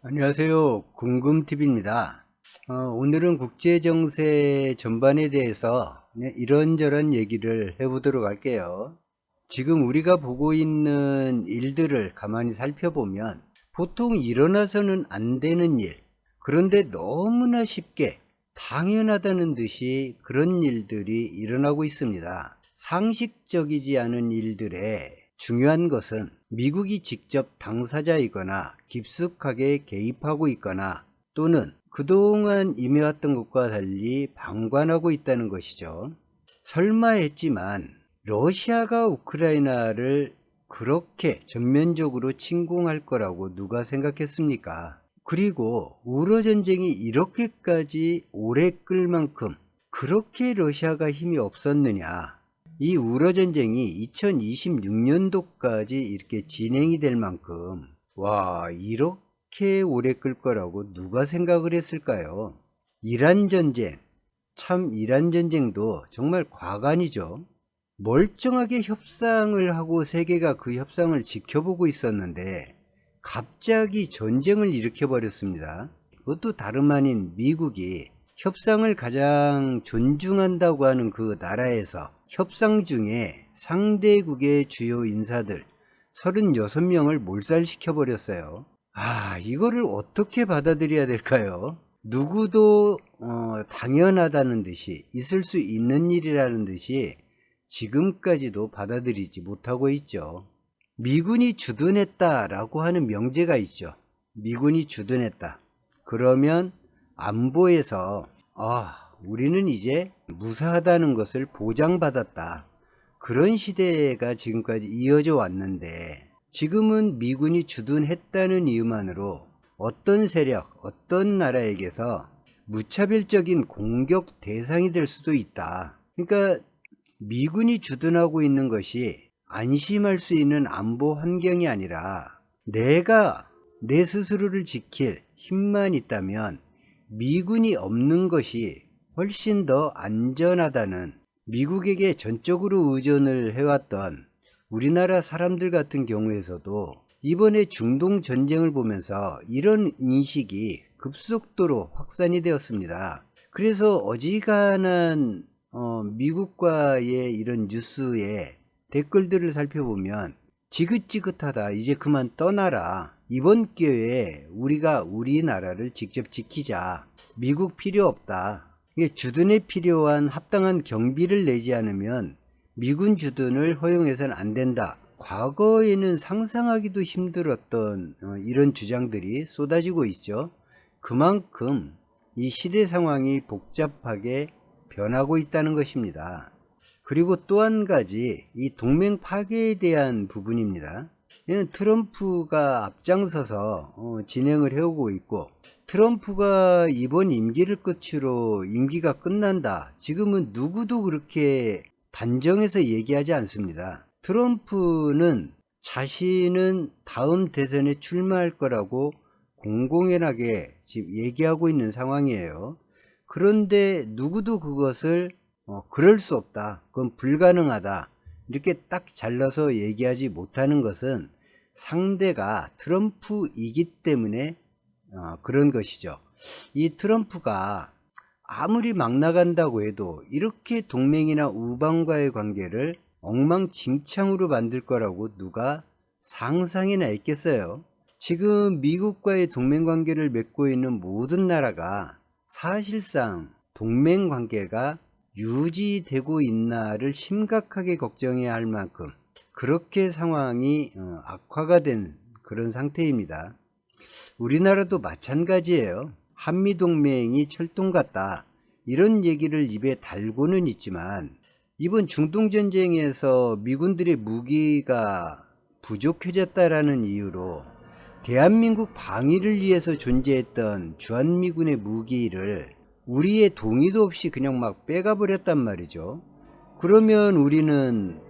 안녕하세요. 궁금TV입니다. 오늘은 국제정세 전반에 대해서 이런저런 얘기를 해보도록 할게요. 지금 우리가 보고 있는 일들을 가만히 살펴보면 보통 일어나서는 안 되는 일, 그런데 너무나 쉽게 당연하다는 듯이 그런 일들이 일어나고 있습니다. 상식적이지 않은 일들에 중요한 것은 미국이 직접 당사자이거나 깊숙하게 개입하고 있거나 또는 그동안 임해왔던 것과 달리 방관하고 있다는 것이죠. 설마 했지만 러시아가 우크라이나를 그렇게 전면적으로 침공할 거라고 누가 생각했습니까? 그리고 우러 전쟁이 이렇게까지 오래 끌 만큼 그렇게 러시아가 힘이 없었느냐? 이 우러 전쟁이 2026년도까지 이렇게 진행이 될 만큼 이렇게 오래 끌 거라고 누가 생각을 했을까요? 이란 전쟁, 참 이란 전쟁도 정말 과간이죠. 멀쩡하게 협상을 하고 세계가 그 협상을 지켜보고 있었는데 갑자기 전쟁을 일으켜 버렸습니다. 그것도 다름 아닌 미국이 협상을 가장 존중한다고 하는 그 나라에서 협상 중에 상대국의 주요 인사들 36명을 몰살시켜 버렸어요. 이거를 어떻게 받아들여야 될까요? 누구도 당연하다는 듯이 있을 수 있는 일이라는 듯이 지금까지도 받아들이지 못하고 있죠. 미군이 주둔했다라고 하는 명제가 있죠. 미군이 주둔했다. 그러면 안보에서 우리는 이제 무사하다는 것을 보장받았다. 그런 시대가 지금까지 이어져 왔는데 지금은 미군이 주둔했다는 이유만으로 어떤 세력, 어떤 나라에게서 무차별적인 공격 대상이 될 수도 있다. 그러니까 미군이 주둔하고 있는 것이 안심할 수 있는 안보 환경이 아니라 내가 내 스스로를 지킬 힘만 있다면 미군이 없는 것이 훨씬 더 안전하다는, 미국에게 전적으로 의존을 해왔던 우리나라 사람들 같은 경우에서도 이번에 중동 전쟁을 보면서 이런 인식이 급속도로 확산이 되었습니다. 그래서 어지간한 미국과의 이런 뉴스의 댓글들을 살펴보면 지긋지긋하다, 이제 그만 떠나라, 이번 기회에 우리가 우리나라를 직접 지키자, 미국 필요 없다, 이게 주둔에 필요한 합당한 경비를 내지 않으면 미군 주둔을 허용해서는 안 된다, 과거에는 상상하기도 힘들었던 이런 주장들이 쏟아지고 있죠. 그만큼 이 시대 상황이 복잡하게 변하고 있다는 것입니다. 그리고 또 한 가지, 이 동맹 파괴에 대한 부분입니다. 이는 트럼프가 앞장서서 진행을 해오고 있고, 트럼프가 이번 임기를 끝으로 임기가 끝난다, 지금은 누구도 그렇게 단정해서 얘기하지 않습니다. 트럼프는 자신은 다음 대선에 출마할 거라고 공공연하게 지금 얘기하고 있는 상황이에요. 그런데 누구도 그것을 그럴 수 없다, 그건 불가능하다, 이렇게 딱 잘라서 얘기하지 못하는 것은 상대가 트럼프이기 때문에 그런 것이죠. 이 트럼프가 아무리 막 나간다고 해도 이렇게 동맹이나 우방과의 관계를 엉망진창으로 만들 거라고 누가 상상이나 했겠어요. 지금 미국과의 동맹관계를 맺고 있는 모든 나라가 사실상 동맹관계가 유지되고 있나를 심각하게 걱정해야 할 만큼 그렇게 상황이 악화가 된 그런 상태입니다. 우리나라도 마찬가지예요. 한미동맹이 철동 같다, 이런 얘기를 입에 달고는 있지만 이번 중동전쟁에서 미군들의 무기가 부족해졌다라는 이유로 대한민국 방위를 위해서 존재했던 주한미군의 무기를 우리의 동의도 없이 그냥 막 빼가버렸단 말이죠. 그러면 우리는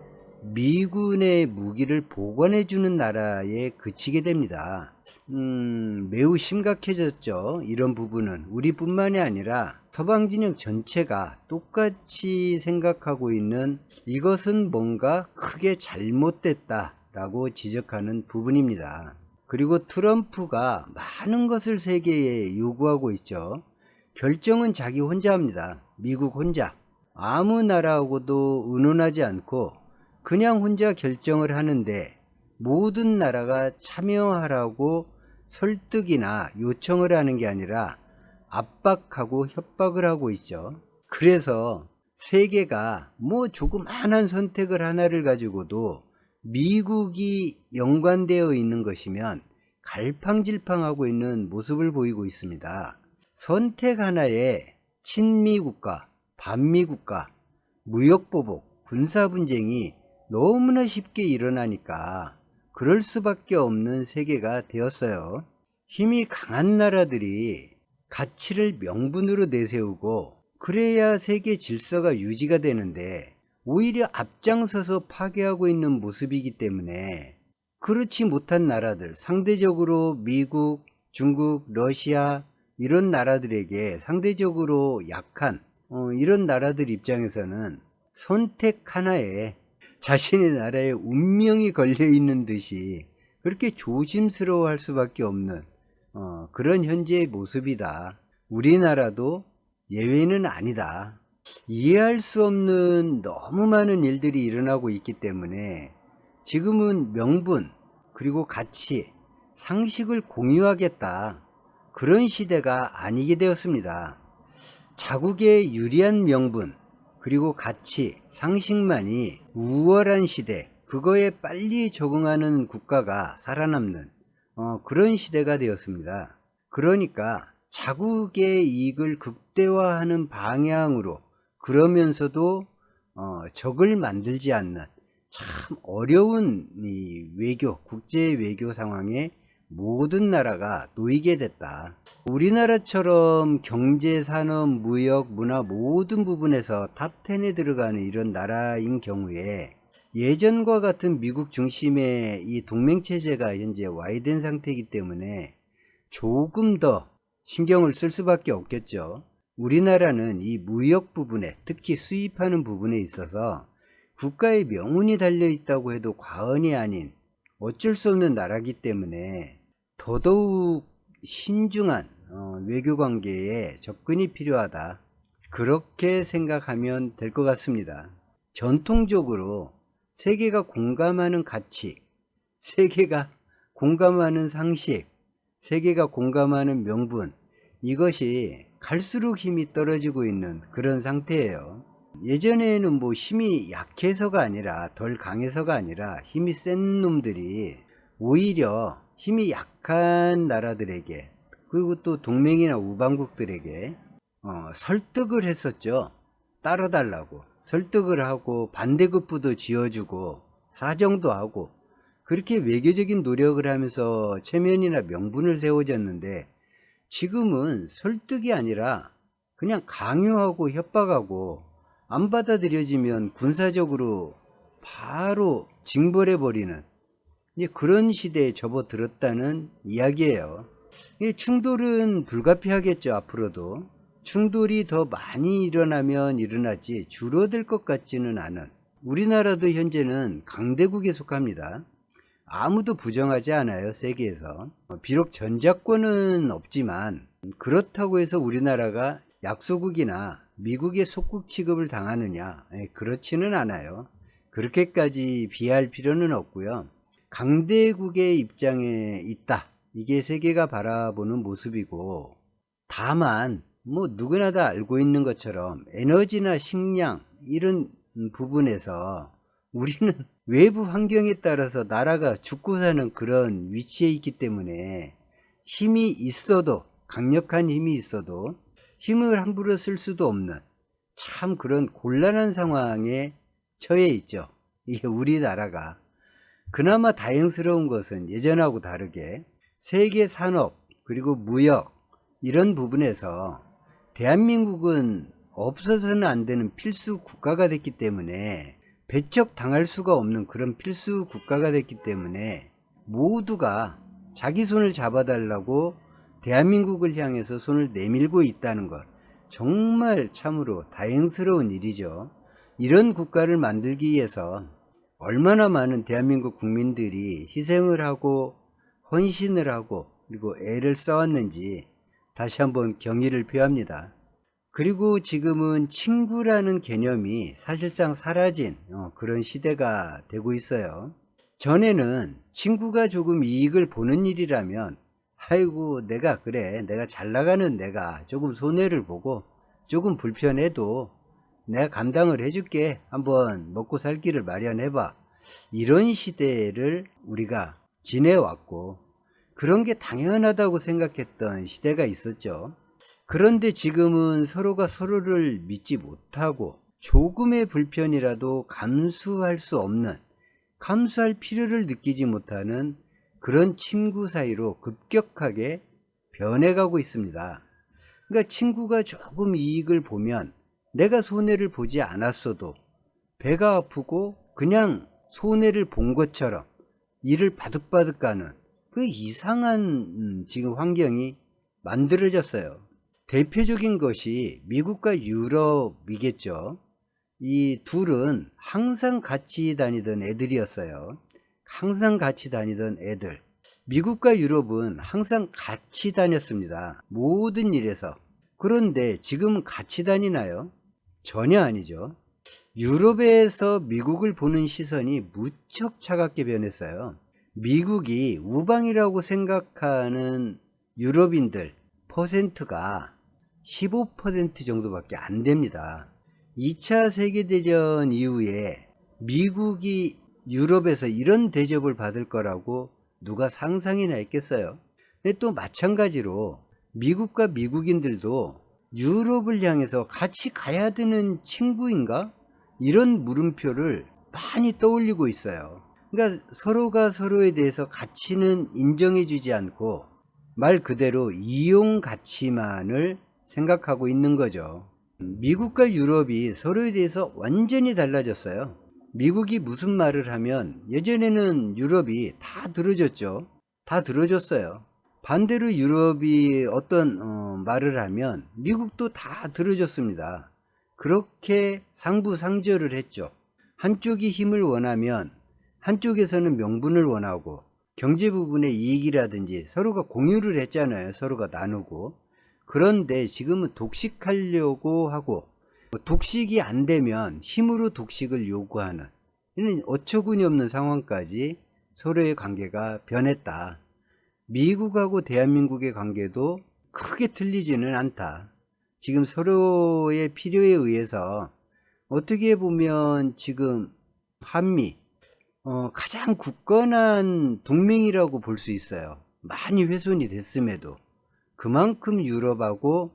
미군의 무기를 보관해주는 나라에 그치게 됩니다. 매우 심각해졌죠. 이런 부분은 우리뿐만이 아니라 서방진영 전체가 똑같이 생각하고 있는, 이것은 뭔가 크게 잘못됐다 라고 지적하는 부분입니다. 그리고 트럼프가 많은 것을 세계에 요구하고 있죠. 결정은 자기 혼자 합니다. 미국 혼자. 아무 나라하고도 의논하지 않고 그냥 혼자 결정을 하는데 모든 나라가 참여하라고 설득이나 요청을 하는 게 아니라 압박하고 협박을 하고 있죠. 그래서 세계가 뭐 조그마한 선택을 하나를 가지고도 미국이 연관되어 있는 것이면 갈팡질팡하고 있는 모습을 보이고 있습니다. 선택 하나에 친미국가, 반미국가, 무역보복, 군사분쟁이 너무나 쉽게 일어나니까 그럴 수밖에 없는 세계가 되었어요. 힘이 강한 나라들이 가치를 명분으로 내세우고 그래야 세계 질서가 유지가 되는데 오히려 앞장서서 파괴하고 있는 모습이기 때문에 그렇지 못한 나라들, 상대적으로 미국, 중국, 러시아 이런 나라들에게 상대적으로 약한 이런 나라들 입장에서는 선택 하나에 자신의 나라의 운명이 걸려 있는 듯이 그렇게 조심스러워할 수밖에 없는 그런 현재의 모습이다. 우리나라도 예외는 아니다. 이해할 수 없는 너무 많은 일들이 일어나고 있기 때문에 지금은 명분 그리고 가치, 상식을 공유하겠다. 그런 시대가 아니게 되었습니다. 자국의 유리한 명분 그리고 가치, 상식만이 우월한 시대, 그거에 빨리 적응하는 국가가 살아남는 그런 시대가 되었습니다. 그러니까 자국의 이익을 극대화하는 방향으로 그러면서도 적을 만들지 않는 참 어려운 이 외교, 국제 외교 상황에 모든 나라가 놓이게 됐다. 우리나라처럼 경제, 산업, 무역, 문화 모든 부분에서 탑10에 들어가는 이런 나라인 경우에 예전과 같은 미국 중심의 이 동맹체제가 현재 와해된 상태이기 때문에 조금 더 신경을 쓸 수밖에 없겠죠. 우리나라는 이 무역 부분에, 특히 수입하는 부분에 있어서 국가의 명운이 달려 있다고 해도 과언이 아닌 어쩔 수 없는 나라이기 때문에 더더욱 신중한 외교관계에 접근이 필요하다. 그렇게 생각하면 될 것 같습니다. 전통적으로 세계가 공감하는 가치, 세계가 공감하는 상식, 세계가 공감하는 명분, 이것이 갈수록 힘이 떨어지고 있는 그런 상태예요. 예전에는 뭐 힘이 약해서가 아니라 덜 강해서가 아니라 힘이 센 놈들이 오히려 힘이 약한 나라들에게 그리고 또 동맹이나 우방국들에게 설득을 했었죠. 따라달라고 설득을 하고 반대급부도 지어주고 사정도 하고 그렇게 외교적인 노력을 하면서 체면이나 명분을 세워졌는데 지금은 설득이 아니라 그냥 강요하고 협박하고 안 받아들여지면 군사적으로 바로 징벌해버리는 그런 시대에 접어들었다는 이야기예요. 이 충돌은 불가피하겠죠. 앞으로도 충돌이 더 많이 일어나면 일어나지 줄어들 것 같지는 않은, 우리나라도 현재는 강대국에 속합니다. 아무도 부정하지 않아요. 세계에서 비록 전작권은 없지만 그렇다고 해서 우리나라가 약소국이나 미국의 속국 취급을 당하느냐, 그렇지는 않아요. 그렇게까지 비할 필요는 없고요. 강대국의 입장에 있다, 이게 세계가 바라보는 모습이고, 다만 뭐 누구나 다 알고 있는 것처럼 에너지나 식량 이런 부분에서 우리는 외부 환경에 따라서 나라가 죽고 사는 그런 위치에 있기 때문에 힘이 있어도, 강력한 힘이 있어도 힘을 함부로 쓸 수도 없는 참 그런 곤란한 상황에 처해 있죠. 이게 우리나라가. 그나마 다행스러운 것은 예전하고 다르게 세계 산업 그리고 무역 이런 부분에서 대한민국은 없어서는 안 되는 필수 국가가 됐기 때문에, 배척당할 수가 없는 그런 필수 국가가 됐기 때문에 모두가 자기 손을 잡아달라고 대한민국을 향해서 손을 내밀고 있다는 것, 정말 참으로 다행스러운 일이죠. 이런 국가를 만들기 위해서 얼마나 많은 대한민국 국민들이 희생을 하고 헌신을 하고 그리고 애를 써왔는지 다시 한번 경의를 표합니다. 그리고 지금은 친구라는 개념이 사실상 사라진 그런 시대가 되고 있어요. 전에는 친구가 조금 이익을 보는 일이라면 아이고 내가 잘 나가는 내가 조금 손해를 보고 조금 불편해도 내가 감당을 해줄게, 한번 먹고 살 길을 마련해봐, 이런 시대를 우리가 지내왔고 그런 게 당연하다고 생각했던 시대가 있었죠. 그런데 지금은 서로가 서로를 믿지 못하고 조금의 불편이라도 감수할 수 없는, 감수할 필요를 느끼지 못하는 그런 친구 사이로 급격하게 변해가고 있습니다. 그러니까 친구가 조금 이익을 보면 내가 손해를 보지 않았어도 배가 아프고 그냥 손해를 본 것처럼 이를 바득바득 가는 그 이상한 지금 환경이 만들어졌어요. 대표적인 것이 미국과 유럽이겠죠. 이 둘은 항상 같이 다니던 애들이었어요. 항상 같이 다니던 애들. 미국과 유럽은 항상 같이 다녔습니다. 모든 일에서. 그런데 지금 같이 다니나요? 전혀 아니죠. 유럽에서 미국을 보는 시선이 무척 차갑게 변했어요. 미국이 우방이라고 생각하는 유럽인들 퍼센트가 15% 정도밖에 안 됩니다. 2차 세계대전 이후에 미국이 유럽에서 이런 대접을 받을 거라고 누가 상상이나 했겠어요? 근데 또 마찬가지로 미국과 미국인들도 유럽을 향해서 같이 가야 되는 친구인가? 이런 물음표를 많이 떠올리고 있어요. 그러니까 서로가 서로에 대해서 가치는 인정해주지 않고 말 그대로 이용 가치만을 생각하고 있는 거죠. 미국과 유럽이 서로에 대해서 완전히 달라졌어요. 미국이 무슨 말을 하면 예전에는 유럽이 다 들어줬죠. 다 들어줬어요. 반대로 유럽이 어떤 말을 하면 미국도 다 들어줬습니다. 그렇게 상부상조를 했죠. 한쪽이 힘을 원하면 한쪽에서는 명분을 원하고 경제 부분의 이익이라든지 서로가 공유를 했잖아요. 서로가 나누고. 그런데 지금은 독식하려고 하고 독식이 안 되면 힘으로 독식을 요구하는 이런 어처구니 없는 상황까지 서로의 관계가 변했다. 미국하고 대한민국의 관계도 크게 틀리지는 않다. 지금 서로의 필요에 의해서 어떻게 보면 지금 한미 가장 굳건한 동맹이라고 볼 수 있어요. 많이 훼손이 됐음에도 그만큼 유럽하고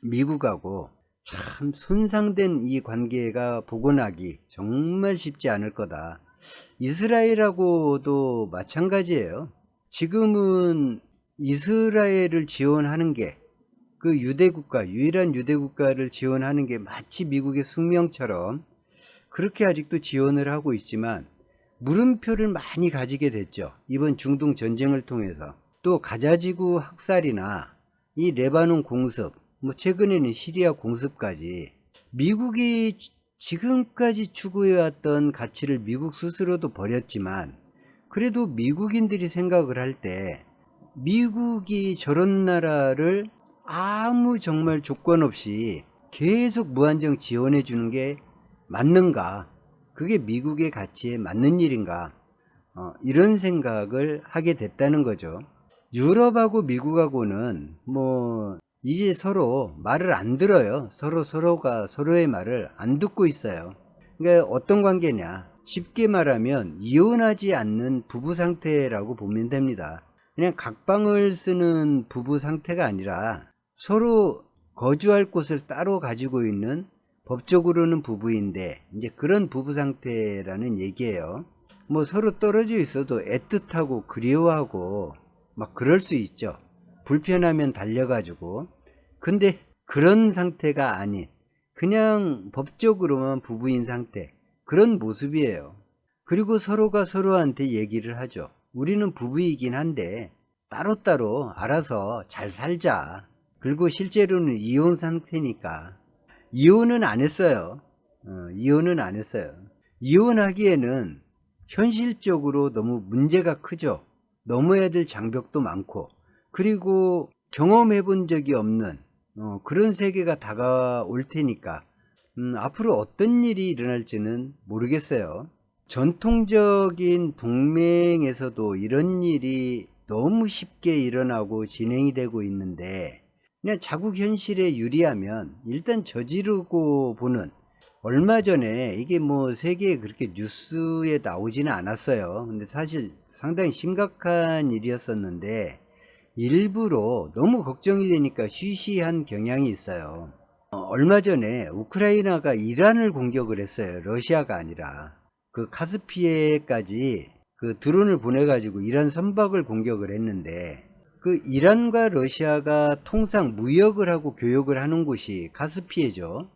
미국하고 참 손상된 이 관계가 복원하기 정말 쉽지 않을 거다. 이스라엘하고도 마찬가지예요. 지금은 이스라엘을 지원하는 게 그 유대국가, 유일한 유대국가를 지원하는 게 마치 미국의 숙명처럼 그렇게 아직도 지원을 하고 있지만 물음표를 많이 가지게 됐죠. 이번 중동 전쟁을 통해서. 또 가자지구 학살이나 이 레바논 공습, 최근에는 시리아 공습까지 미국이 지금까지 추구해왔던 가치를 미국 스스로도 버렸지만 그래도 미국인들이 생각을 할 때 미국이 저런 나라를 아무 정말 조건 없이 계속 무한정 지원해 주는 게 맞는가? 그게 미국의 가치에 맞는 일인가? 이런 생각을 하게 됐다는 거죠. 유럽하고 미국하고는 이제 서로 말을 안 들어요. 서로가 서로의 말을 안 듣고 있어요. 그러니까 어떤 관계냐? 쉽게 말하면 이혼하지 않는 부부 상태라고 보면 됩니다. 그냥 각방을 쓰는 부부 상태가 아니라 서로 거주할 곳을 따로 가지고 있는, 법적으로는 부부인데 이제 그런 부부 상태라는 얘기예요. 서로 떨어져 있어도 애틋하고 그리워하고 막 그럴 수 있죠. 불편하면 달려가지고. 근데 그런 상태가 아닌 그냥 법적으로만 부부인 상태, 그런 모습이에요. 그리고 서로가 서로한테 얘기를 하죠. 우리는 부부이긴 한데 따로따로 알아서 잘 살자. 그리고 실제로는 이혼 상태니까. 이혼은 안 했어요. 이혼은 안 했어요. 이혼하기에는 현실적으로 너무 문제가 크죠. 넘어야 될 장벽도 많고, 그리고 경험해 본 적이 없는 그런 세계가 다가올 테니까 앞으로 어떤 일이 일어날지는 모르겠어요. 전통적인 동맹에서도 이런 일이 너무 쉽게 일어나고 진행이 되고 있는데, 그냥 자국 현실에 유리하면 일단 저지르고 보는, 얼마 전에 이게 뭐 세계에 그렇게 뉴스에 나오지는 않았어요. 근데 사실 상당히 심각한 일이었었는데 일부러 너무 걱정이 되니까 쉬쉬한 경향이 있어요. 얼마 전에 우크라이나가 이란을 공격을 했어요. 러시아가 아니라. 그 카스피해까지 그 드론을 보내가지고 이란 선박을 공격을 했는데, 그 이란과 러시아가 통상 무역을 하고 교역을 하는 곳이 카스피해죠.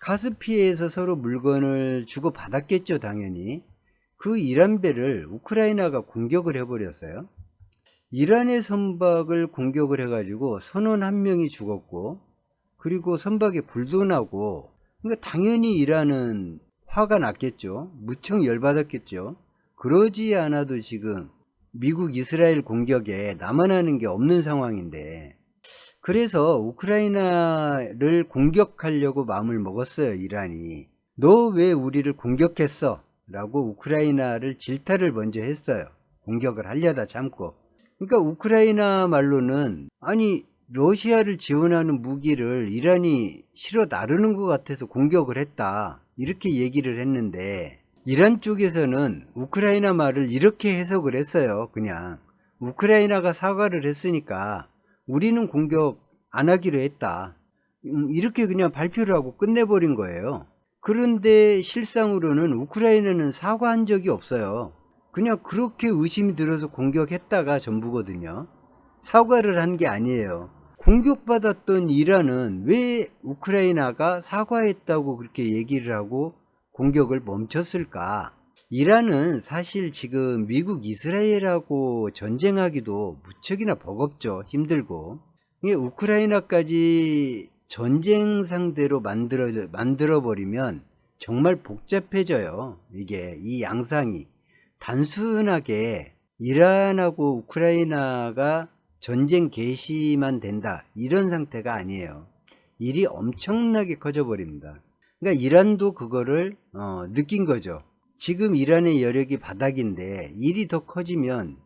카스피해에서 서로 물건을 주고 받았겠죠, 당연히. 그 이란 배를 우크라이나가 공격을 해버렸어요. 이란의 선박을 공격을 해가지고 선원 한 명이 죽었고, 그리고 선박에 불도 나고, 그러니까 당연히 이란은 화가 났겠죠. 무척 열받았겠죠. 그러지 않아도 지금 미국 이스라엘 공격에 나만 하는 게 없는 상황인데, 그래서 우크라이나를 공격하려고 마음을 먹었어요, 이란이. 너 왜 우리를 공격했어? 라고 우크라이나를 질타를 먼저 했어요. 공격을 하려다 참고. 그러니까 우크라이나 말로는, 아니 러시아를 지원하는 무기를 이란이 실어 나르는 것 같아서 공격을 했다, 이렇게 얘기를 했는데, 이란 쪽에서는 우크라이나 말을 이렇게 해석을 했어요. 그냥 우크라이나가 사과를 했으니까 우리는 공격 안 하기로 했다, 이렇게 그냥 발표를 하고 끝내버린 거예요. 그런데 실상으로는 우크라이나는 사과한 적이 없어요. 그냥 그렇게 의심이 들어서 공격했다가 전부거든요. 사과를 한 게 아니에요. 공격받았던 이란은 왜 우크라이나가 사과했다고 그렇게 얘기를 하고 공격을 멈췄을까? 이란은 사실 지금 미국 이스라엘하고 전쟁하기도 무척이나 버겁죠. 힘들고. 이게 우크라이나까지 전쟁 상대로 만들어 버리면 정말 복잡해져요. 이게 이 양상이 단순하게 이란하고 우크라이나가 전쟁 개시만 된다, 이런 상태가 아니에요. 일이 엄청나게 커져 버립니다. 그러니까 이란도 그거를 느낀 거죠. 지금 이란의 여력이 바닥인데 일이 더 커지면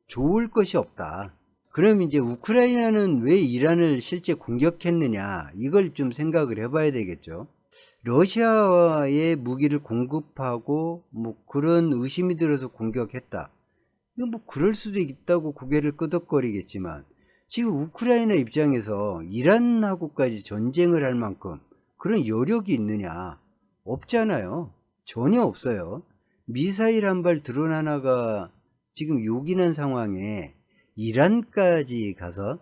좋을 것이 없다. 그럼 이제 우크라이나는 왜 이란을 실제 공격했느냐, 이걸 좀 생각을 해봐야 되겠죠. 러시아의 무기를 공급하고 뭐 그런 의심이 들어서 공격했다, 이거 뭐 그럴 수도 있다고 고개를 끄덕거리겠지만, 지금 우크라이나 입장에서 이란하고까지 전쟁을 할 만큼 그런 여력이 있느냐? 없잖아요. 전혀 없어요. 미사일 한 발, 드론 하나가 지금 요긴한 상황에 이란까지 가서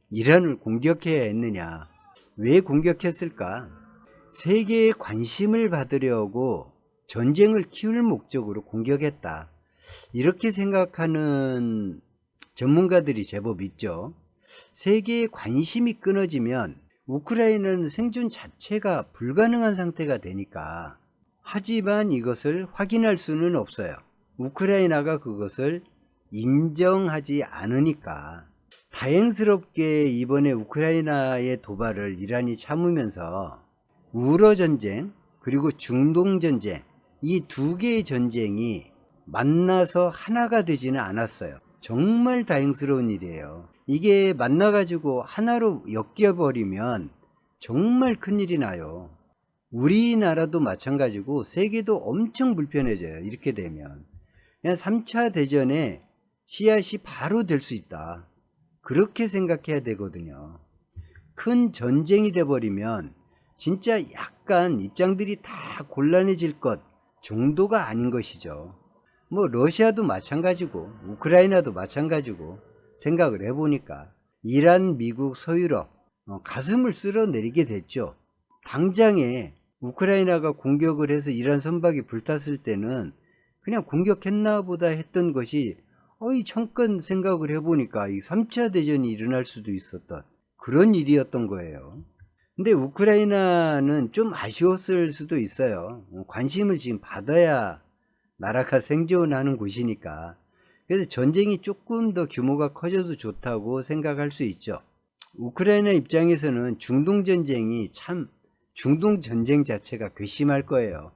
이란을 공격해야 했느냐? 왜 공격했을까? 세계의 관심을 받으려고 전쟁을 키울 목적으로 공격했다, 이렇게 생각하는 전문가들이 제법 있죠. 세계의 관심이 끊어지면 우크라이나는 생존 자체가 불가능한 상태가 되니까. 하지만 이것을 확인할 수는 없어요. 우크라이나가 그것을 인정하지 않으니까. 다행스럽게 이번에 우크라이나의 도발을 이란이 참으면서 우러 전쟁 그리고 중동 전쟁, 이 두 개의 전쟁이 만나서 하나가 되지는 않았어요. 정말 다행스러운 일이에요. 이게 만나가지고 하나로 엮여버리면 정말 큰일이 나요. 우리나라도 마찬가지고 세계도 엄청 불편해져요. 이렇게 되면 그냥 3차 대전에 씨앗이 바로 될 수 있다, 그렇게 생각해야 되거든요. 큰 전쟁이 돼버리면 진짜 약간 입장들이 다 곤란해질 것 정도가 아닌 것이죠. 뭐 러시아도 마찬가지고 우크라이나도 마찬가지고, 생각을 해보니까 이란, 미국, 서유럽 가슴을 쓸어내리게 됐죠. 당장에 우크라이나가 공격을 해서 이란 선박이 불탔을 때는 그냥 공격했나 보다 했던 것이, 잠깐 생각을 해보니까 이 3차 대전이 일어날 수도 있었던 그런 일이었던 거예요. 근데 우크라이나는 좀 아쉬웠을 수도 있어요. 관심을 지금 받아야 나라가 생존하는 곳이니까. 그래서 전쟁이 조금 더 규모가 커져도 좋다고 생각할 수 있죠. 우크라이나 입장에서는 중동전쟁이 참, 중동전쟁 자체가 괘씸할 거예요.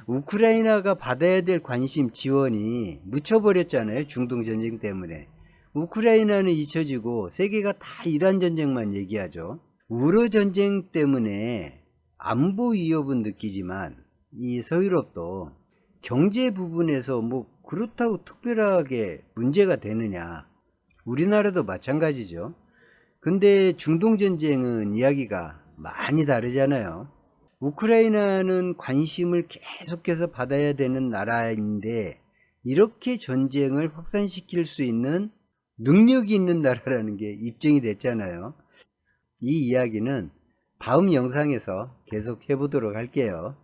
우크라이나가 받아야 될 관심, 지원이 묻혀버렸잖아요. 중동전쟁 때문에. 우크라이나는 잊혀지고 세계가 다 이란 전쟁만 얘기하죠. 우러 전쟁 때문에 안보 위협은 느끼지만 이 서유럽도 경제 부분에서 뭐 그렇다고 특별하게 문제가 되느냐. 우리나라도 마찬가지죠. 근데 중동전쟁은 이야기가 많이 다르잖아요. 우크라이나는 관심을 계속해서 받아야 되는 나라인데 이렇게 전쟁을 확산시킬 수 있는 능력이 있는 나라라는 게 입증이 됐잖아요. 이 이야기는 다음 영상에서 계속 해보도록 할게요.